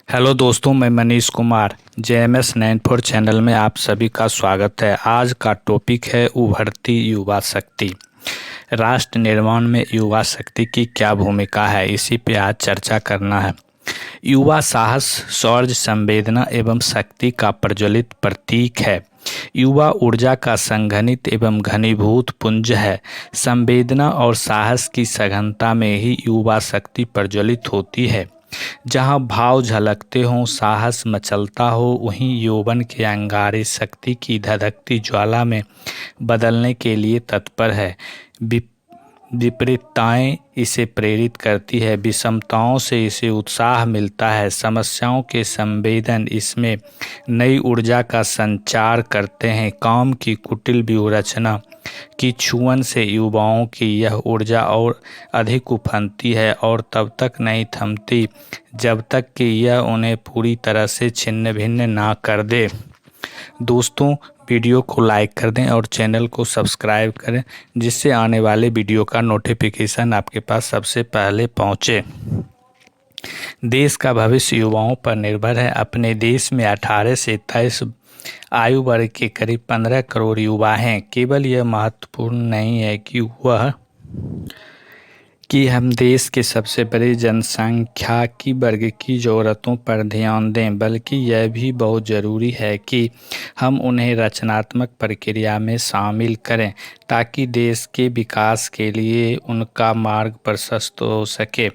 Hello दोस्तों, मैं Manish Kumar JMS 94 channel में आप सभी का स्वागत है। आज का टॉपिक है उभरती युवा शक्ति। राष्ट्र निर्माण में युवा शक्ति की क्या भूमिका है, इसी पे आज चर्चा करना है। युवा साहस, शौर्य, संवेदना एवं शक्ति का प्रज्वलित प्रतीक है। युवा ऊर्जा का संघनित एवं घनीभूत पुंज है। संवेदना और साहस की सघनता में ही युवा शक्ति प्रज्वलित होती है। जहाँ भाव झलकते हों, साहस मचलता हो, वहीं यौवन के अंगारे शक्ति की धधकती ज्वाला में बदलने के लिए तत्पर है। विपरीतताएं इसे प्रेरित करती है, विषमताओं से इसे उत्साह मिलता है, समस्याओं के संवेदन इसमें नई ऊर्जा का संचार करते हैं। काम की कुटिल व्यूहरचना की छुअन से युवाओं की यह ऊर्जा और अधिक उफनती है और तब तक नहीं थमती जब तक कि यह उन्हें पूरी तरह से छिन्न भिन्न ना कर दे। दोस्तों, वीडियो को लाइक कर दें और चैनल को सब्सक्राइब करें, जिससे आने वाले वीडियो का नोटिफिकेशन आपके पास सबसे पहले पहुंचे। देश का भविष्य युवाओं पर निर्भर है। अपने देश में 18 से 23 आयु वर्ग के करीब 15 करोड़ युवा हैं। केवल यह महत्वपूर्ण नहीं है कि हम देश के सबसे बड़े जनसंख्या वर्ग की ज़रूरतों पर ध्यान दें, बल्कि यह भी बहुत ज़रूरी है कि हम उन्हें रचनात्मक प्रक्रिया में शामिल करें, ताकि देश के विकास के लिए उनका मार्ग प्रशस्त हो सके।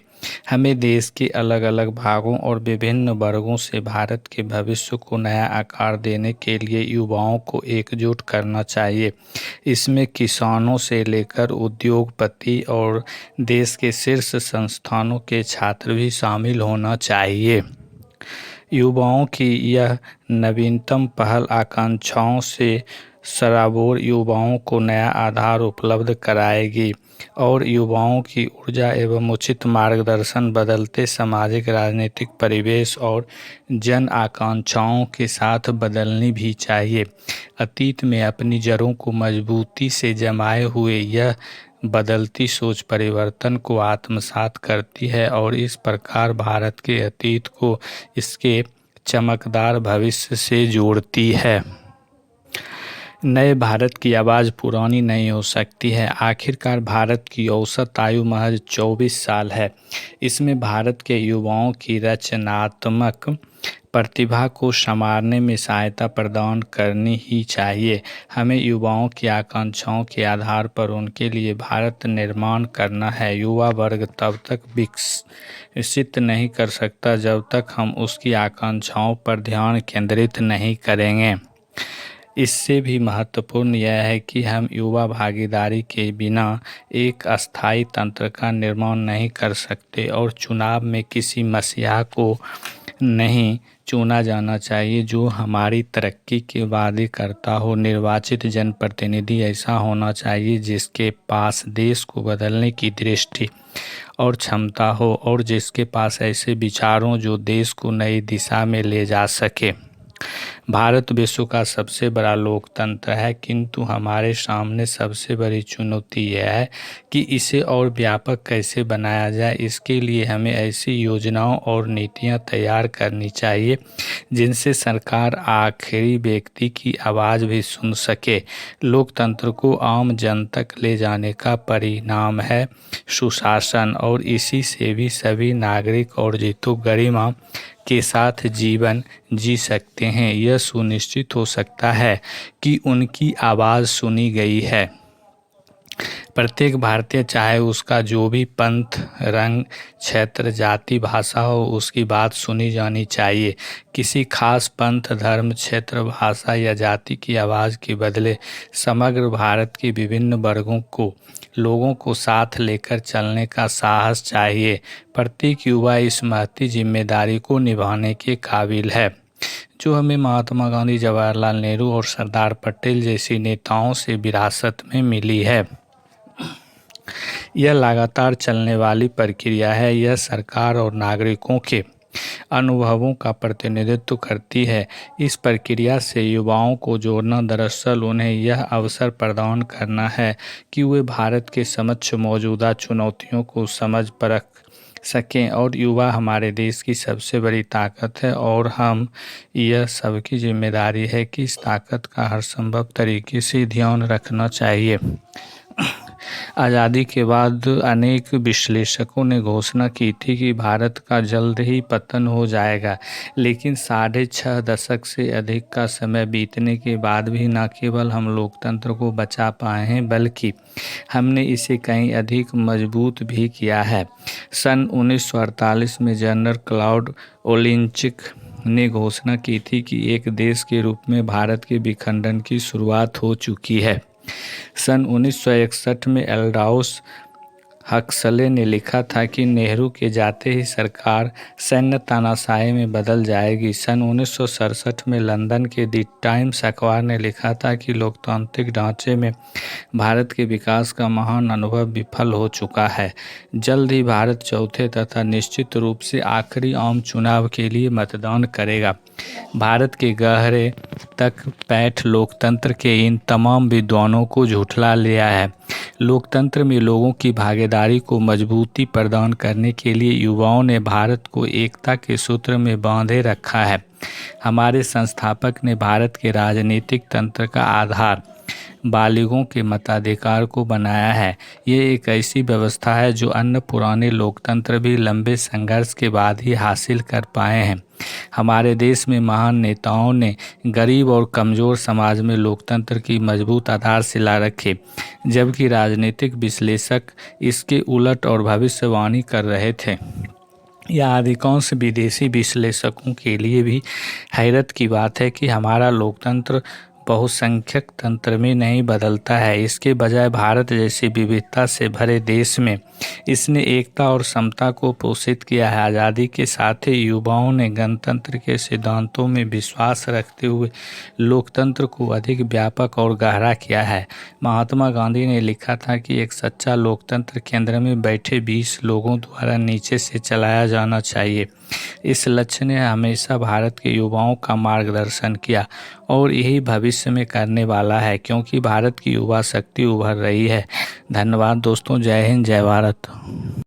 हमें देश के अलग अलग भागों और विभिन्न वर्गों से भारत के भविष्य को नया आकार देने के लिए युवाओं को एकजुट करना चाहिए। इसमें किसानों से लेकर उद्योगपति और देश के शीर्ष संस्थानों के छात्र भी शामिल होना चाहिए। युवाओं की यह नवीनतम पहल आकांक्षाओं से सराबोर युवाओं को नया आधार उपलब्ध कराएगी और युवाओं की ऊर्जा एवं उचित मार्गदर्शन बदलते सामाजिक राजनीतिक परिवेश और जन आकांक्षाओं के साथ बदलनी भी चाहिए। अतीत में अपनी जड़ों को मजबूती से जमाए हुए यह बदलती सोच परिवर्तन को आत्मसात करती है और इस प्रकार भारत के अतीत को इसके चमकदार भविष्य से जोड़ती है। नए भारत की आवाज़ पुरानी नहीं हो सकती है। आखिरकार भारत की औसत आयु महज 24 साल है। इसमें भारत के युवाओं की रचनात्मक प्रतिभा को संवारने में सहायता प्रदान करनी ही चाहिए। हमें युवाओं की आकांक्षाओं के आधार पर उनके लिए भारत निर्माण करना है। युवा वर्ग तब तक विकसित नहीं कर सकता जब तक हम उसकी आकांक्षाओं पर ध्यान केंद्रित नहीं करेंगे। इससे भी महत्वपूर्ण यह है कि हम युवा भागीदारी के बिना एक अस्थायी तंत्र का निर्माण नहीं कर सकते और चुनाव में किसी मसीहा को नहीं चुना जाना चाहिए जो हमारी तरक्की के वादे करता हो। निर्वाचित जनप्रतिनिधि ऐसा होना चाहिए जिसके पास देश को बदलने की दृष्टि और क्षमता हो और जिसके पास ऐसे विचारों जो देश को नई दिशा में ले जा सके। भारत विश्व का सबसे बड़ा लोकतंत्र है, किंतु हमारे सामने सबसे बड़ी चुनौती यह है कि इसे और व्यापक कैसे बनाया जाए। इसके लिए हमें ऐसी योजनाओं और नीतियां तैयार करनी चाहिए जिनसे सरकार आखिरी व्यक्ति की आवाज़ भी सुन सके। लोकतंत्र को आम जन तक ले जाने का परिणाम है सुशासन, और इसी से भी सभी नागरिक और जीतो गरिमा के साथ जीवन जी सकते हैं। यह सुनिश्चित हो सकता है कि उनकी आवाज़ सुनी गई है। प्रत्येक भारतीय, चाहे उसका जो भी पंथ, रंग, क्षेत्र, जाति, भाषा हो, उसकी बात सुनी जानी चाहिए। किसी खास पंथ, धर्म, क्षेत्र, भाषा या जाति की आवाज़ के बदले समग्र भारत के विभिन्न वर्गों को लोगों को साथ लेकर चलने का साहस चाहिए। प्रत्येक युवा इस महती जिम्मेदारी को निभाने के काबिल है, जो हमें महात्मा गांधी, जवाहरलाल नेहरू और सरदार पटेल जैसी नेताओं से विरासत में मिली है। यह लगातार चलने वाली प्रक्रिया है। यह सरकार और नागरिकों के अनुभवों का प्रतिनिधित्व करती है। इस प्रक्रिया से युवाओं को जोड़ना दरअसल उन्हें यह अवसर प्रदान करना है कि वे भारत के समक्ष मौजूदा चुनौतियों को समझ परख सकें और युवा हमारे देश की सबसे बड़ी ताकत है और हम यह सबकी जिम्मेदारी है कि इस ताकत का हर संभव तरीके से ध्यान रखना चाहिए। आज़ादी के बाद अनेक विश्लेषकों ने घोषणा की थी कि भारत का जल्द ही पतन हो जाएगा, लेकिन 6.5 दशक से अधिक का समय बीतने के बाद भी न केवल हम लोकतंत्र को बचा पाए हैं, बल्कि हमने इसे कहीं अधिक मजबूत भी किया है। सन 1948 में जनरल क्लाउड ओलिंचिक ने घोषणा की थी कि एक देश के रूप में भारत के विखंडन की शुरुआत हो चुकी है। सन 1961 में एल्डाउस हक्सले ने लिखा था कि नेहरू के जाते ही सरकार सैन्य तानाशाही में बदल जाएगी। सन 1967 में लंदन के द टाइम्स अखबार ने लिखा था कि लोकतांत्रिक ढांचे में भारत के विकास का महान अनुभव विफल हो चुका है। जल्द ही भारत चौथे तथा निश्चित रूप से आखिरी आम चुनाव के लिए मतदान करेगा। भारत के गहरे तक पैठ लोकतंत्र के इन तमाम विद्वानों को झुठला लिया है। लोकतंत्र में लोगों की भागीदारी को मजबूती प्रदान करने के लिए युवाओं ने भारत को एकता के सूत्र में बांधे रखा है। हमारे संस्थापक ने भारत के राजनीतिक तंत्र का आधार बालिगों के मताधिकार को बनाया है। ये एक ऐसी व्यवस्था है जो अन्य पुराने लोकतंत्र भी लंबे संघर्ष के बाद ही हासिल कर पाए हैं। हमारे देश में महान नेताओं ने गरीब और कमज़ोर समाज में लोकतंत्र की मजबूत आधारशिला रखी, जबकि राजनीतिक विश्लेषक इसके उलट और भविष्यवाणी कर रहे थे। यह अधिकांश विदेशी विश्लेषकों के लिए भी हैरत की बात है कि हमारा लोकतंत्र बहुसंख्यक तंत्र में नहीं बदलता है। इसके बजाय भारत जैसी विविधता से भरे देश में इसने एकता और समता को पोषित किया है। आज़ादी के साथ ही युवाओं ने गणतंत्र के सिद्धांतों में विश्वास रखते हुए लोकतंत्र को अधिक व्यापक और गहरा किया है। महात्मा गांधी ने लिखा था कि एक सच्चा लोकतंत्र केंद्र में बैठे 20 लोगों द्वारा नीचे से चलाया जाना चाहिए। इस लक्ष्य ने हमेशा भारत के युवाओं का मार्गदर्शन किया और यही भविष्य में करने वाला है, क्योंकि भारत की युवा शक्ति उभर रही है। धन्यवाद दोस्तों। जय हिंद, जय भारत।